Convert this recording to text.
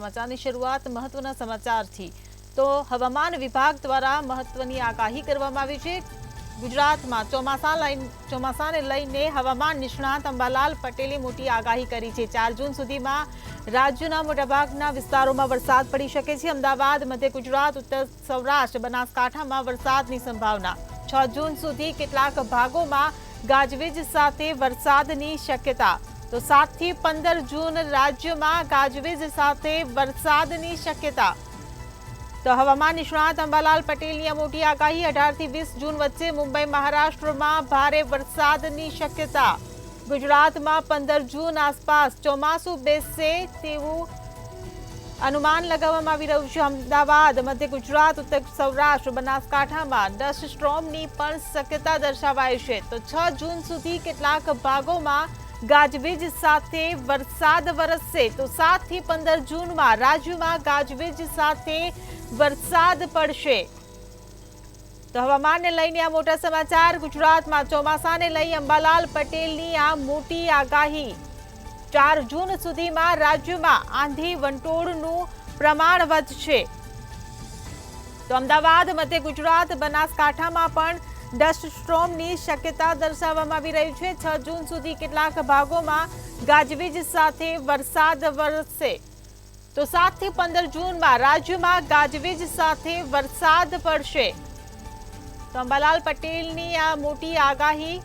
સમાચારની શરૂઆત મહત્વના સમાચારથી તો હવામાન વિભાગ દ્વારા મહત્વની આગાહી કરવામાં આવી છે। ગુજરાતમાં ચોમાસાને લઈને હવામાન નિષ્ણાત અંબાલાલ પટેલે મોટી આગાહી કરી છે। 4 જૂન સુધીમાં રાજ્યના મોટાભાગના વિસ્તારોમાં વરસાદ પડી શકે છે। અમદાવાદ, મધ્ય ગુજરાત, ઉત્તર સૌરાષ્ટ્ર, બનાસકાંઠામાં વરસાદની સંભાવના। 6 જૂન સુધી કેટલાક ભાગોમાં ગાજવીજ સાથે વરસાદની શક્યતા। તો 7 થી 15 જૂન રાજ્યમાં ગાજવીજ સાથે વરસાદની શક્યતા। તો હવામાન નિષ્ણાત અંબાલાલ પટેલની આ મોટી આગાહી। 18 થી 20 જૂન વચ્ચે મુંબઈ, મહારાષ્ટ્રમાં ભારે વરસાદની શક્યતા। ગુજરાતમાં 15 જૂન આસપાસ ચોમાસું બેસશે તેવું અનુમાન લગાવવામાં આવી રહ્યું છે। અમદાવાદ, મધ્ય ગુજરાત, ઉત્તર સૌરાષ્ટ્ર, બનાસકાંઠામાં ડસ્ટ સ્ટોર્મની પણ શક્યતા દર્શાવાઈ છે। તો 6 જૂન સુધી કેટલાક ભાગોમાં ગાજવીજ સાથે વરસાદ વરસશે। તો 7 થી 15 જૂનમાં રાજ્યમાં ગાજવીજ સાથે વરસાદ પડશે। તો હવામાનને લઈને આ મોટા સમાચાર। ગુજરાતમાં ચોમાસાને લઈ અંબાલાલ પટેલની આ મોટી આગાહી। 4 જૂન સુધીમાં રાજ્યમાં આંધી વંટોળનું પ્રમાણ વધશે। તો અમદાવાદ, મધ્ય ગુજરાત, બનાસકાંઠામાં પણ ડસ્ટ સ્ટોર્મની શક્યતા દર્શાવવામાં આવી રહી છે। 6 જૂન સુધી કેટલાક ભાગોમાં ગાજવીજ સાથે વરસાદ વરસશે। તો 7 થી 15 જૂનમાં રાજ્યમાં ગાજવીજ સાથે વરસાદ પડશે। તો અંબાલાલ પટેલની આ મોટી આગાહી।